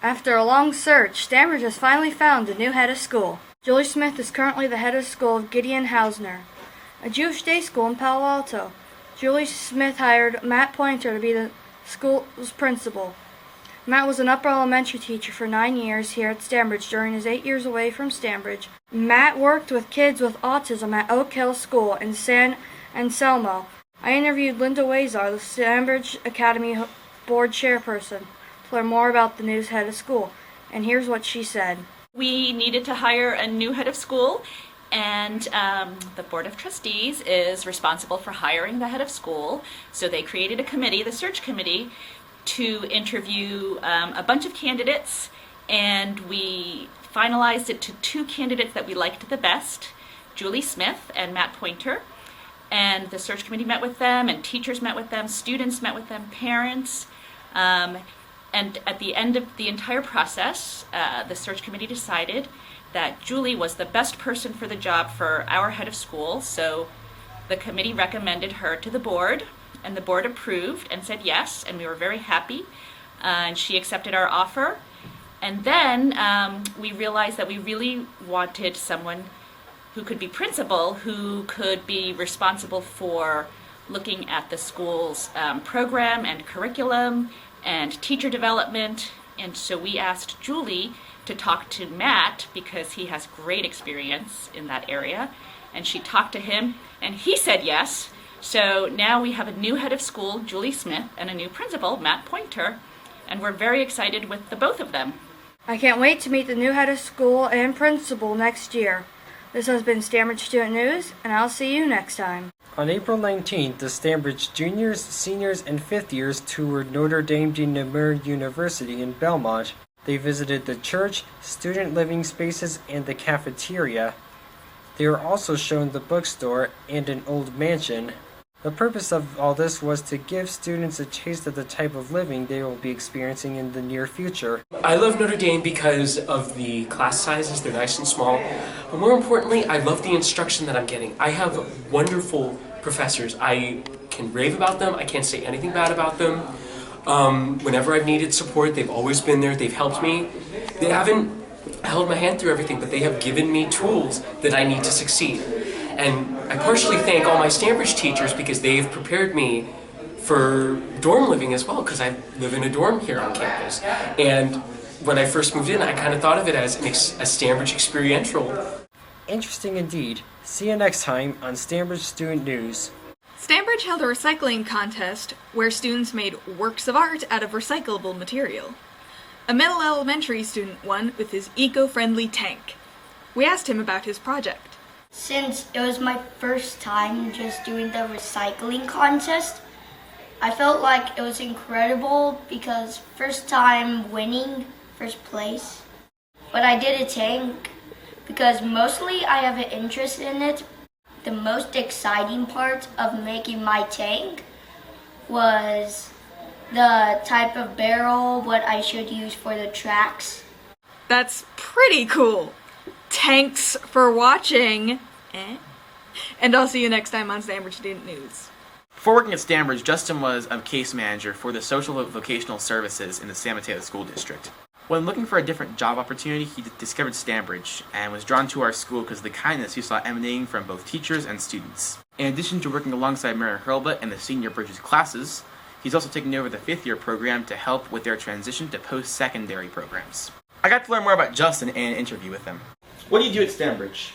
After a long search, Stanbridge has finally found a new head of school. Julie Smith is currently the head of school of Gideon Hausner, a Jewish day school in Palo Alto. Julie Smith hired Matt Poynter to be the school's principal. Matt was an upper elementary teacher for 9 years here at Stanbridge during his 8 years away from Stanbridge. Matt worked with kids with autism at Oak Hill School in San Anselmo. I interviewed Linda Waissar, the Stanbridge Academy Board Chairperson, to learn more about the new head of school, and here's what she said. We needed to hire a new head of school, and the Board of Trustees is responsible for hiring the head of school, so they created a committee, the search committee, to interview a bunch of candidates, and we finalized it to 2 candidates that we liked the best, Julie Smith and Matt Poynter. And the search committee met with them, and teachers met with them, students met with them, parents. And at the end of the entire process, the search committee decided that Julie was the best person for the job for our head of school. So the committee recommended her to the board, and the board approved and said yes, and we were very happy. And she accepted our offer. And then we realized that we really wanted someone who could be principal, who could be responsible for looking at the school's program and curriculum and teacher development. And so we asked Julie to talk to Matt because he has great experience in that area. And she talked to him, and he said yes. So now we have a new head of school, Julie Smith, and a new principal, Matt Poynter, and we're very excited with the both of them. I can't wait to meet the new head of school and principal next year. This has been Stanbridge Student News, and I'll see you next time. On April 19th, the Stanbridge juniors, seniors, and 5th years toured Notre Dame de Namur University in Belmont. They visited the church, student living spaces, and the cafeteria. They were also shown the bookstore and an old mansion. The purpose of all this was to give students a taste of the type of living they will be experiencing in the near future. I love Notre Dame because of the class sizes, they're nice and small. But more importantly, I love the instruction that I'm getting. I have wonderful professors. I can rave about them, I can't say anything bad about them. Whenever I've needed support, they've always been there, they've helped me. They haven't held my hand through everything, but they have given me tools that I need to succeed. And I partially thank all my Stanbridge teachers because they've prepared me for dorm living as well, because I live in a dorm here on campus. And when I first moved in, I kind of thought of it as a Stanbridge experiential. Interesting indeed. See you next time on Stanbridge Student News. Stanbridge held a recycling contest where students made works of art out of recyclable material. A middle elementary student won with his eco-friendly tank. We asked him about his project. Since it was my first time just doing the recycling contest, I felt like it was incredible because first time winning first place. But I did a tank because mostly I have an interest in it. The most exciting part of making my tank was the type of barrel, what I should use for the tracks. That's pretty cool. Thanks for watching. And I'll see you next time on Stanbridge Student News. Before working at Stanbridge, Justin was a case manager for the social vocational services in the San Mateo School District. When looking for a different job opportunity, he discovered Stanbridge and was drawn to our school because of the kindness he saw emanating from both teachers and students. In addition to working alongside Mary Hurlbut and the senior Bridges classes, he's also taken over the 5th year program to help with their transition to post-secondary programs. I got to learn more about Justin and interview with him. What do you do at Stanbridge?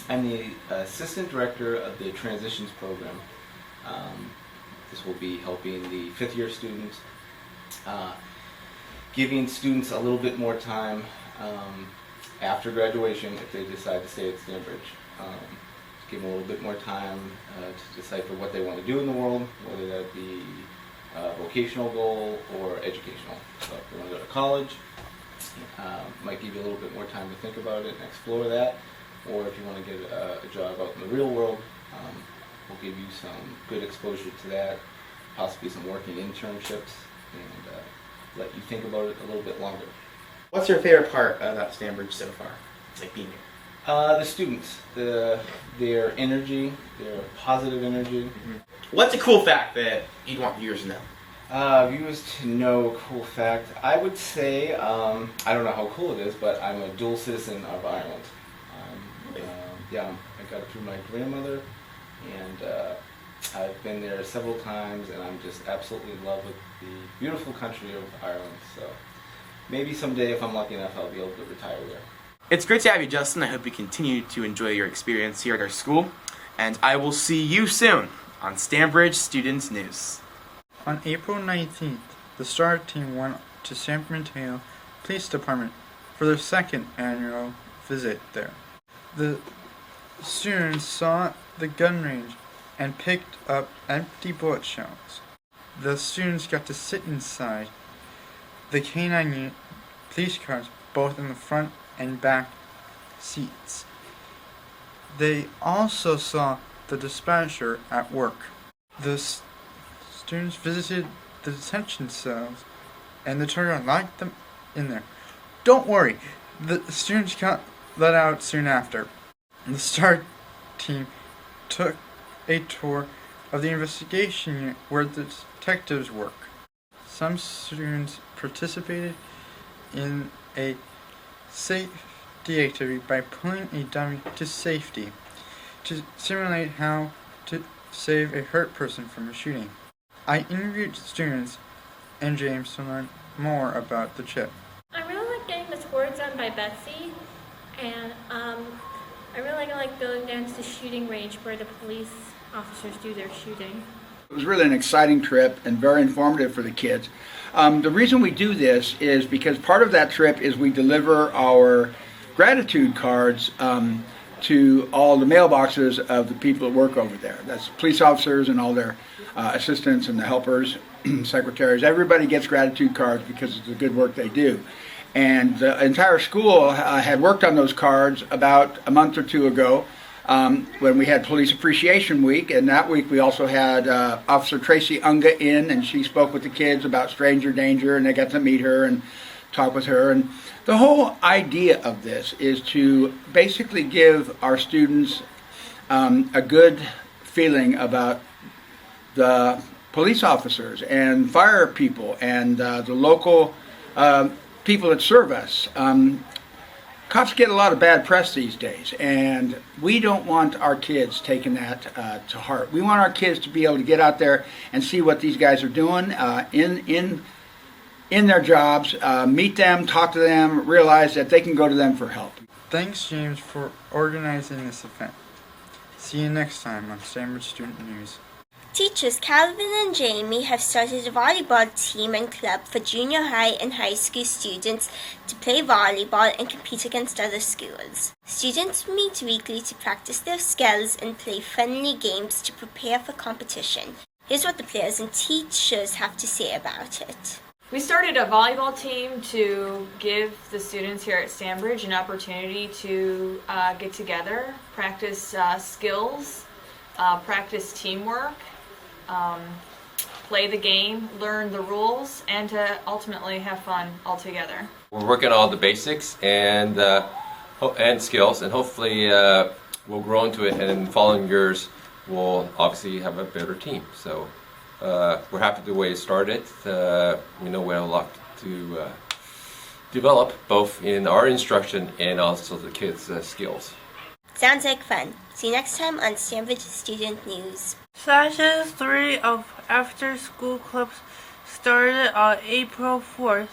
I'm the Assistant Director of the Transitions Program. This will be helping the 5th year students, giving students a little bit more time after graduation if they decide to stay at Stanbridge. Give them a little bit more time to decipher what they want to do in the world, whether that be a vocational goal or educational. So if they want to go to college, might give you a little bit more time to think about it and explore that. Or if you want to get a job out in the real world, we'll give you some good exposure to that, possibly some working internships, and let you think about it a little bit longer. What's your favorite part about Stanbridge so far? It's like being here. The students, their energy, their positive energy. Mm-hmm. What's a cool fact that you'd want viewers to know? Viewers to know, cool fact. I would say, I don't know how cool it is, but I'm a dual citizen of Ireland. Yeah, I got it through my grandmother, and I've been there several times, and I'm just absolutely in love with the beautiful country of Ireland. So maybe someday, if I'm lucky enough, I'll be able to retire there. It's great to have you, Justin. I hope you continue to enjoy your experience here at our school, and I will see you soon on Stanbridge Students News. On April 19th, the Star team went to San Mateo Police Department for their second annual visit there. The students saw the gun range and picked up empty bullet shells. The students got to sit inside the K9 police cars, both in the front and back seats. They also saw the dispatcher at work. The students visited the detention cells, and the turret locked them in there. Don't worry, the students got let out soon after. The STAR team took a tour of the investigation unit where the detectives work. Some students participated in a safety activity by pulling a dummy to safety to simulate how to save a hurt person from a shooting. I interviewed students and James to learn more about the trip. I really like getting the tour done by Betsy, and I really like going down to the shooting range where the police officers do their shooting. It was really an exciting trip and very informative for the kids. The reason we do this is because part of that trip is we deliver our gratitude cards to all the mailboxes of the people that work over there. That's police officers and all their assistants and the helpers, secretaries. Everybody gets gratitude cards because of the good work they do. And the entire school had worked on those cards about a month or two ago when we had Police Appreciation Week. And that week we also had Officer Tracy Unga in, and she spoke with the kids about stranger danger, and they got to meet her and talk with her. And the whole idea of this is to basically give our students a good feeling about the police officers and fire people and the local people that serve us. Cops get a lot of bad press these days, and we don't want our kids taking that to heart. We want our kids to be able to get out there and see what these guys are doing in their jobs, meet them, talk to them, realize that they can go to them for help. Thanks, James, for organizing this event. See you next time on Stanbridge Student News. Teachers Calvin and Jamie have started a volleyball team and club for junior high and high school students to play volleyball and compete against other schools. Students meet weekly to practice their skills and play friendly games to prepare for competition. Here's what the players and teachers have to say about it. We started a volleyball team to give the students here at Stanbridge an opportunity to get together, practice skills, practice teamwork, play the game, learn the rules, and to ultimately have fun all together. We're working on the basics and skills, and hopefully we'll grow into it, and in the following years we'll obviously have a better team. So we're happy with the way it started. We know we have a lot to develop, both in our instruction and also the kids' skills. Sounds like fun. See you next time on Stanbridge Student News. Session 3 of After School Clubs started on April 4th,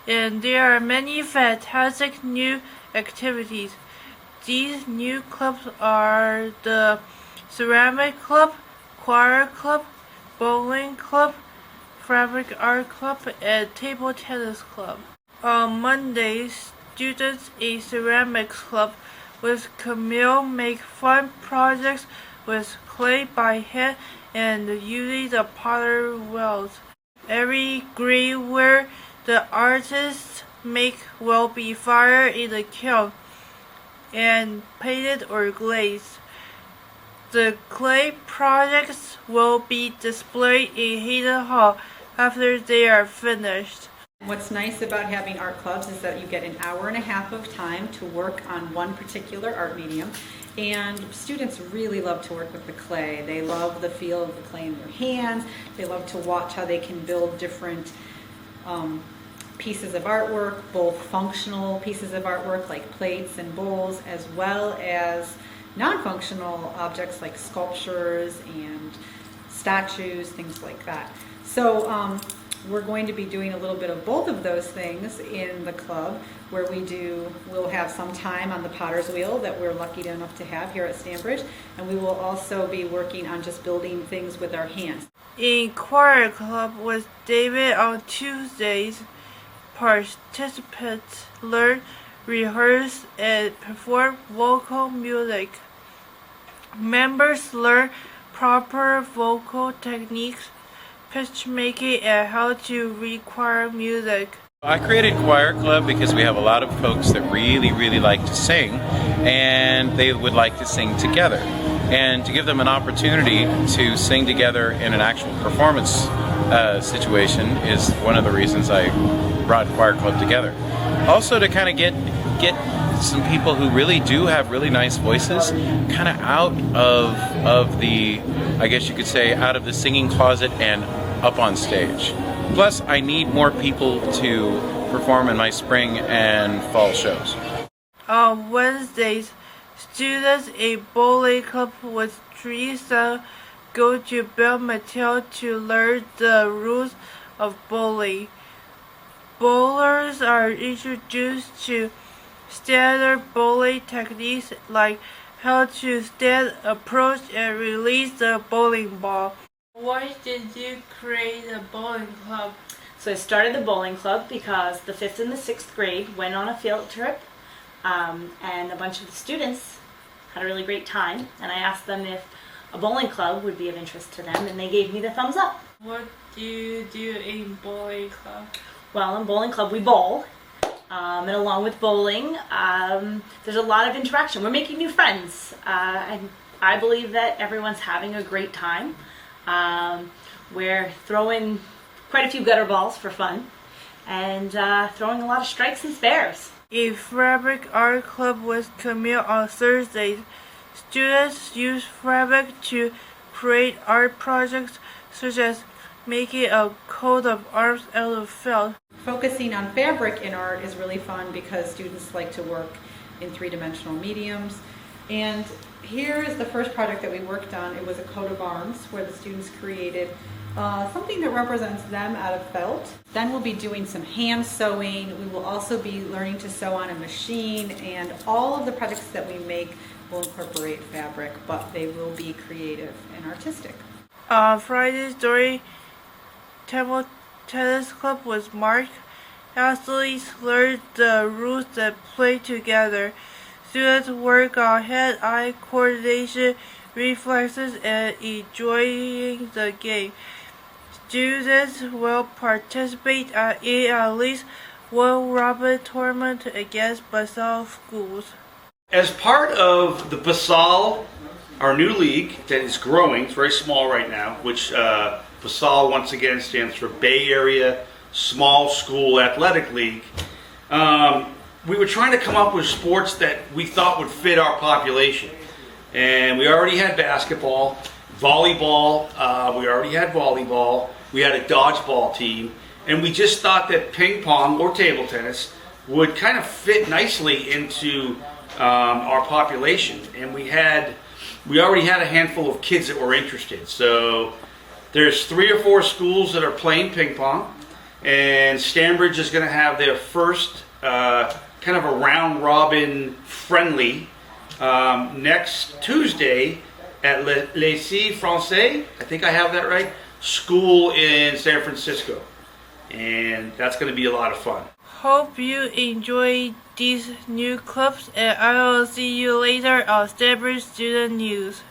and there are many fantastic new activities. These new clubs are the Ceramic Club, Choir Club, Bowling Club, Fabric Art Club, and Table Tennis Club. On Mondays, students in Ceramics Club with Camille make fun projects with clay by hand and using the potter wheels. Every greenware the artists make will be fired in the kiln and painted or glazed. The clay projects will be displayed in Hayden Hall after they are finished. What's nice about having art clubs is that you get an hour and a half of time to work on one particular art medium, And students really love to work with the clay. They love the feel of the clay in their hands. They love to watch how they can build different pieces of artwork, both functional pieces of artwork like plates and bowls, as well as non-functional objects like sculptures and statues, things like that. So we're going to be doing a little bit of both of those things in the club, where we'll have some time on the potter's wheel that we're lucky enough to have here at Stanbridge, and we will also be working on just building things with our hands. In choir club with David on Tuesdays, participants learn, rehearse, and perform vocal music. Members learn proper vocal techniques, pitch making, and how to read choir music. I created Choir Club because we have a lot of folks that really like to sing, and they would like to sing together. And to give them an opportunity to sing together in an actual performance situation is one of the reasons I brought Choir Club together. Also to kind of get some people who really do have really nice voices kind of out of the, I guess you could say, out of the singing closet and up on stage. Plus, I need more people to perform in my spring and fall shows. On Wednesdays, students in bowling club with Teresa go to San Mateo to learn the rules of bowling. Bowlers are introduced to standard bowling techniques like how to stand, approach, and release the bowling ball. Why did you create a bowling club? So I started the bowling club because the 5th and the 6th grade went on a field trip, and a bunch of the students had a really great time, and I asked them if a bowling club would be of interest to them, and they gave me the thumbs up. What do you do in bowling club? Well, in bowling club we bowl, and along with bowling, there's a lot of interaction. We're making new friends, and I believe that everyone's having a great time. We're throwing quite a few gutter balls for fun, and throwing a lot of strikes and spares. A fabric art club with Camille on Thursdays. Students use fabric to create art projects such as making a coat of arms out of felt. Focusing on fabric in art is really fun because students like to work in three-dimensional mediums. And here is the first project that we worked on. It was a coat of arms where the students created something that represents them out of felt. Then we'll be doing some hand sewing. We will also be learning to sew on a machine, and all of the projects that we make will incorporate fabric, but they will be creative and artistic. Friday's Story Table Tennis Club with Mark. Athletes learn the rules and play together. Students work on hand-eye coordination, reflexes, and enjoying the game. Students will participate in at least one robin tournament against Basel schools. As part of the Basel, our new league that is growing, it's very small right now, which Basel once again stands for Bay Area Small School Athletic League. We were trying to come up with sports that we thought would fit our population. And we already had basketball, volleyball, we had a dodgeball team, and we just thought that ping pong or table tennis would kind of fit nicely into our population. And we already had a handful of kids that were interested. So there's 3 or 4 schools that are playing ping pong, and Stanbridge is going to have their first kind of a round robin friendly next Tuesday at Lycée Français, I think I have that right, school in San Francisco. And that's going to be a lot of fun. Hope you enjoy these new clubs, and I will see you later on Stanbridge Student News.